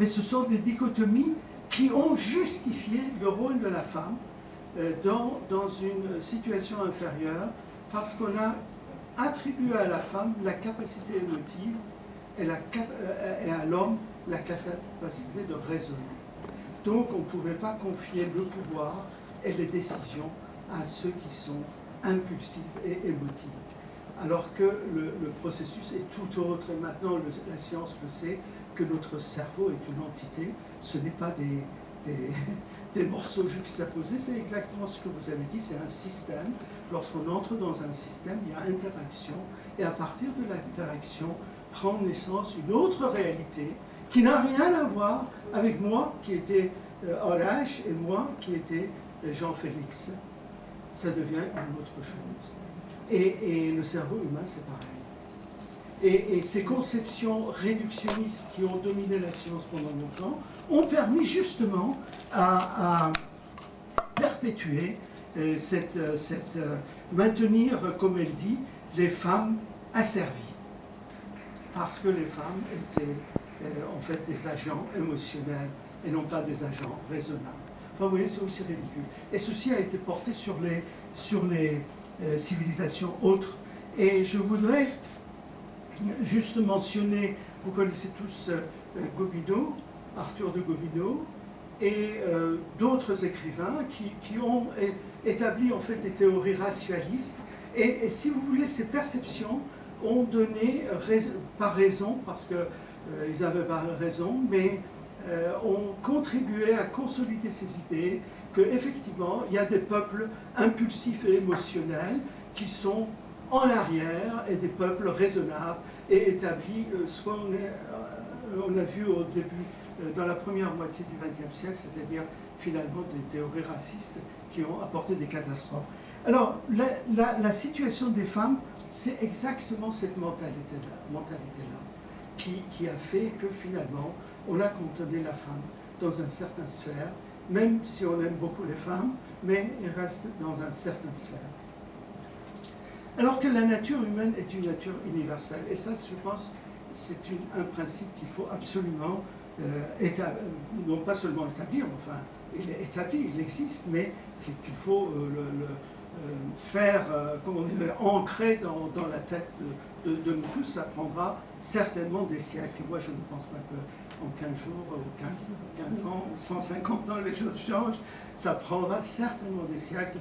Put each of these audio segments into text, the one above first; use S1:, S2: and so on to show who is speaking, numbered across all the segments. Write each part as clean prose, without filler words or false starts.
S1: mais ce sont des dichotomies qui ont justifié le rôle de la femme dans une situation inférieure, parce qu'on a attribué à la femme la capacité émotive et à l'homme la capacité de raisonner. Donc on ne pouvait pas confier le pouvoir et les décisions à ceux qui sont impulsifs et émotifs. Alors que le processus est tout autre, et maintenant la science le sait, que notre cerveau est une entité, ce n'est pas des morceaux juxtaposés, c'est exactement ce que vous avez dit, c'est un système. Lorsqu'on entre dans un système, il y a interaction, et à partir de l'interaction prend naissance une autre réalité qui n'a rien à voir avec moi qui était Horace et moi qui était Jean-Félix. Ça devient une autre chose. Et le cerveau humain, c'est pareil. Et ces conceptions réductionnistes qui ont dominé la science pendant longtemps ont permis justement à perpétuer maintenir, comme elle dit, les femmes asservies. Parce que les femmes étaient en fait des agents émotionnels et non pas des agents raisonnables. Enfin, vous voyez, c'est aussi ridicule. Et ceci a été porté sur les civilisations autres. Et je voudrais juste mentionner, vous connaissez tous Gobineau, Arthur de Gobineau, et d'autres écrivains qui ont établi en fait des théories racialistes. Et si vous voulez, ces perceptions ont donné, pas raison, parce qu'ils n'avaient pas raison, mais ont contribué à consolider ces idées qu'effectivement, il y a des peuples impulsifs et émotionnels qui sont en arrière et des peuples raisonnables et établis, soit on a vu au début, dans la première moitié du XXe siècle, c'est-à-dire finalement des théories racistes qui ont apporté des catastrophes. Alors, la situation des femmes, c'est exactement cette mentalité-là qui a fait que finalement, on a cantonné la femme dans une certaine sphère, même si on aime beaucoup les femmes, mais elle reste dans une certaine sphère. Alors que la nature humaine est une nature universelle, et ça, je pense, c'est un principe qu'il faut absolument, non pas seulement établir, enfin, il est établi, il existe, mais qu'il faut faire, comment dire, ancrer dans la tête de nous tous. Ça prendra certainement des siècles. Et moi, je ne pense pas qu'en 15 jours, ou 15 ans, ou 150 ans, les choses changent. Ça prendra certainement des siècles.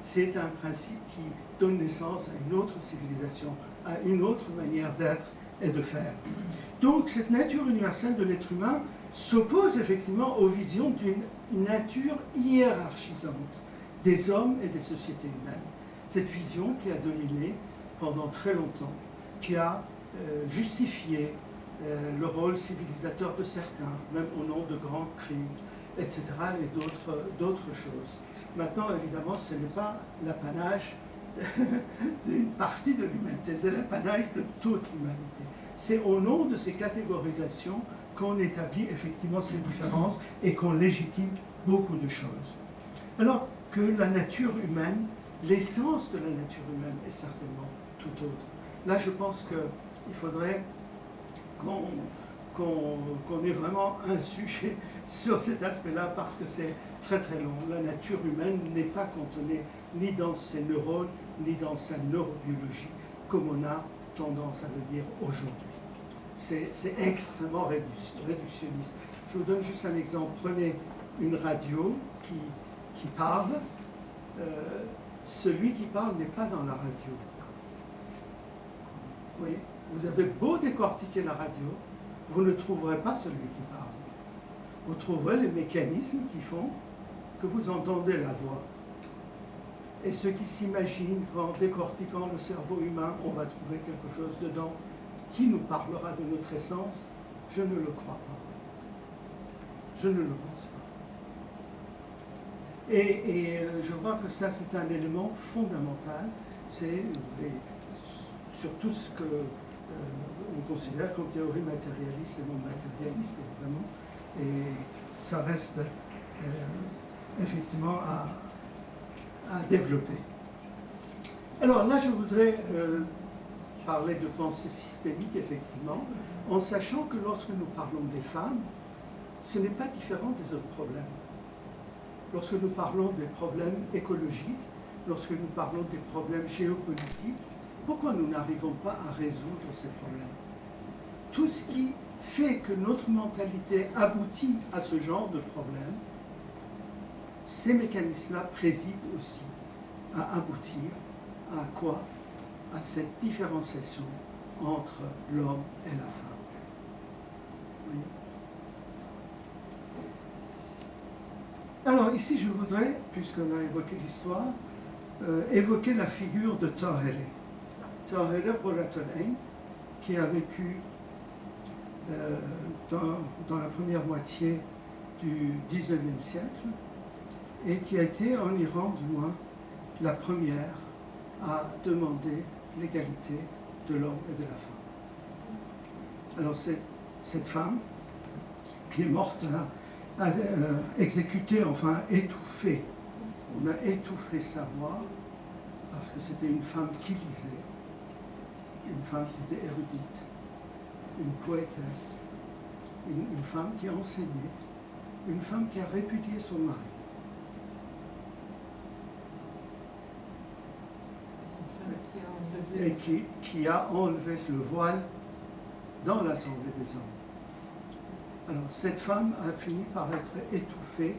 S1: C'est un principe qui donne naissance à une autre civilisation, à une autre manière d'être et de faire. Donc, cette nature universelle de l'être humain s'oppose effectivement aux visions d'une nature hiérarchisante des hommes et des sociétés humaines. Cette vision qui a dominé pendant très longtemps, qui a justifié le rôle civilisateur de certains, même au nom de grands crimes, etc., et d'autres choses. Maintenant, évidemment, ce n'est pas l'apanage d'une partie de l'humanité, c'est l'apanage de toute l'humanité. C'est au nom de ces catégorisations qu'on établit effectivement ces différences et qu'on légitime beaucoup de choses. Alors que la nature humaine, l'essence de la nature humaine est certainement tout autre. Là, je pense qu'il faudrait qu'on ait vraiment un sujet sur cet aspect-là, parce que c'est très très long. La nature humaine n'est pas cantonnée ni dans ses neurones, ni dans sa neurobiologie, comme on a tendance à le dire aujourd'hui. C'est extrêmement réductionniste. Je vous donne juste un exemple. Prenez une radio qui parle. Celui qui parle n'est pas dans la radio. Vous voyez, vous avez beau décortiquer la radio, vous ne trouverez pas celui qui parle. Vous trouverez les mécanismes qui font que vous entendez la voix. Et ceux qui s'imaginent qu'en décortiquant le cerveau humain, on va trouver quelque chose dedans qui nous parlera de notre essence, je ne le crois pas. Je ne le pense pas. Et je crois que ça, c'est un élément fondamental. C'est sur tout ce que on considère comme théorie matérialiste et non matérialiste, évidemment. Et ça reste effectivement à développer. Alors là, je voudrais parler de pensée systémique, effectivement, en sachant que lorsque nous parlons des femmes, ce n'est pas différent des autres problèmes. Lorsque nous parlons des problèmes écologiques, lorsque nous parlons des problèmes géopolitiques, pourquoi nous n'arrivons pas à résoudre ces problèmes? Tout ce qui fait que notre mentalité aboutit à ce genre de problème, ces mécanismes-là président aussi à aboutir à quoi? À cette différenciation entre l'homme et la femme. Oui. Alors ici, je voudrais, puisqu'on a évoqué l'histoire, évoquer la figure de Tahereh. Tahereh Boratolhain, qui a vécu dans la première moitié du XIXe siècle et qui a été, en Iran du moins, la première à demander l'égalité de l'homme et de la femme. Alors c'est cette femme qui est morte, exécutée, enfin étouffée. On a étouffé sa voix parce que c'était une femme qui lisait, une femme qui était érudite, une poétesse, une femme qui a enseigné, une femme qui a répudié son mari. Et qui a enlevé le voile dans l'Assemblée des hommes. Alors cette femme a fini par être étouffée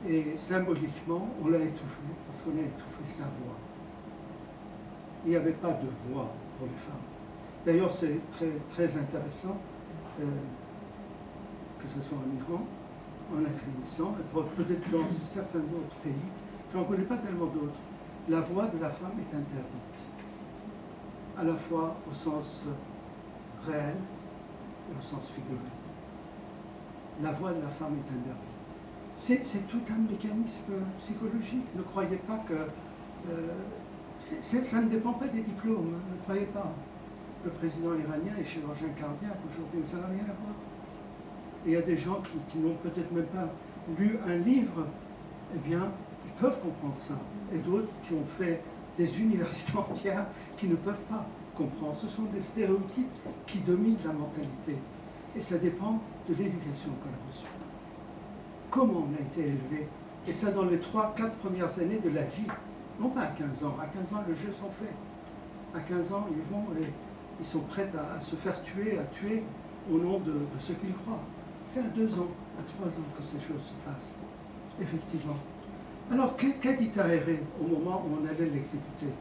S1: et symboliquement on l'a étouffée parce qu'on a étouffé sa voix. Il n'y avait pas de voix pour les femmes. D'ailleurs c'est très intéressant que ce soit en Iran, en Afghanistan, peut-être dans certains autres pays, j'en connais pas tellement d'autres, la voix de la femme est interdite, à la fois au sens réel et au sens figuré. La voix de la femme est interdite. C'est tout un mécanisme psychologique. Ne croyez pas que... ça ne dépend pas des diplômes, hein, ne croyez pas. Le président iranien est chirurgien cardiaque aujourd'hui, mais ça n'a rien à voir. Et il y a des gens qui n'ont peut-être même pas lu un livre, eh bien, ils peuvent comprendre ça. Et d'autres qui ont fait des universités entières qui ne peuvent pas comprendre. Ce sont des stéréotypes qui dominent la mentalité. Et ça dépend de l'éducation qu'on a reçue. Comment on a été élevé? Et ça dans les 3-4 premières années de la vie. Non pas à 15 ans. À 15 ans, les jeux sont faits. À 15 ans, ils sont prêts à se faire tuer, à tuer au nom de ce qu'ils croient. C'est à 2 ans, à 3 ans que ces choses se passent. Effectivement. Alors, qu'a dit Tahereh au moment où on allait l'exécuter?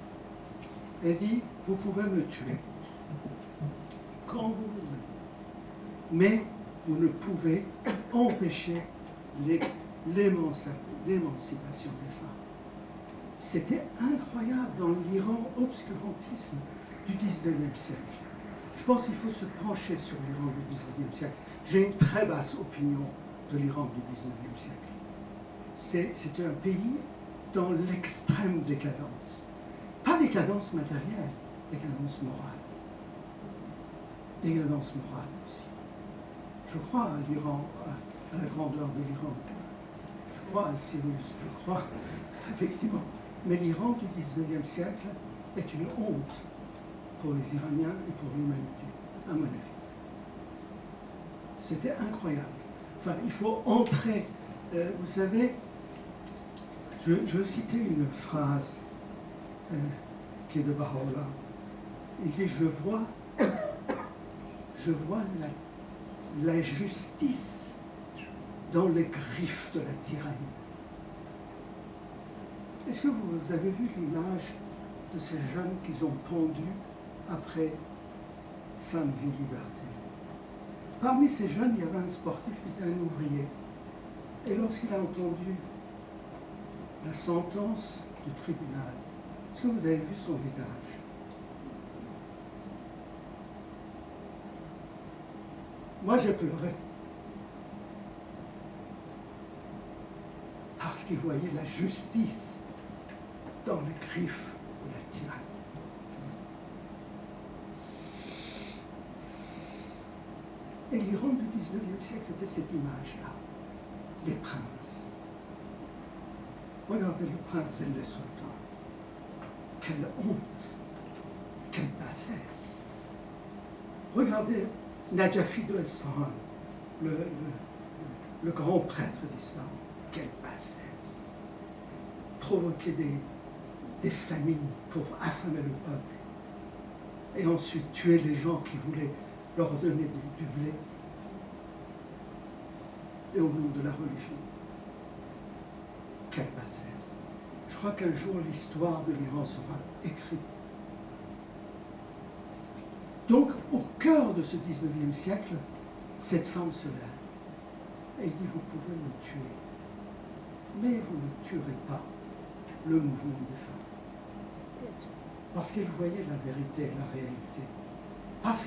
S1: Elle dit, vous pouvez me tuer quand vous voulez, mais vous ne pouvez empêcher l'émancipation des femmes. C'était incroyable dans l'Iran obscurantisme du XIXe siècle. Je pense qu'il faut se pencher sur l'Iran du XIXe siècle. J'ai une très basse opinion de l'Iran du XIXe siècle. C'est un pays dans l'extrême décadence. Pas décadence matérielle, décadence morale. Décadence morale aussi. Je crois à l'Iran, à la grandeur de l'Iran. Je crois à Cyrus, je crois, effectivement. Mais l'Iran du XIXe siècle est une honte pour les Iraniens et pour l'humanité, à mon avis. C'était incroyable. Enfin, il faut entrer. Vous savez, je veux citer une phrase qui est de Baha'u'llah. Il dit, je vois la justice dans les griffes de la tyrannie. Est-ce que vous avez vu l'image de ces jeunes qu'ils ont pendus après Femme, Vie, Liberté? Parmi ces jeunes, il y avait un sportif qui était un ouvrier. Et lorsqu'il a entendu la sentence du tribunal, est-ce que vous avez vu son visage? Moi, j'ai pleuré. Parce qu'il voyait la justice dans les griffes de la tyrannie. Et l'Iran du XIXe siècle, c'était cette image-là. Les princes. Regardez le prince et le sultan. Quelle honte, quelle bassesse. Regardez Najafi de Esfahan, le grand prêtre d'islam. Quelle bassesse! Provoquer des famines pour affamer le peuple et ensuite tuer les gens qui voulaient leur donner du blé, et au nom de la religion. Quelle bassesse! Je crois qu'un jour l'histoire de l'Iran sera écrite. Donc, au cœur de ce 19e siècle, cette femme se lève et dit: vous pouvez me tuer, mais vous ne tuerez pas le mouvement des femmes. Parce qu'elle voyait la vérité et la réalité. Parce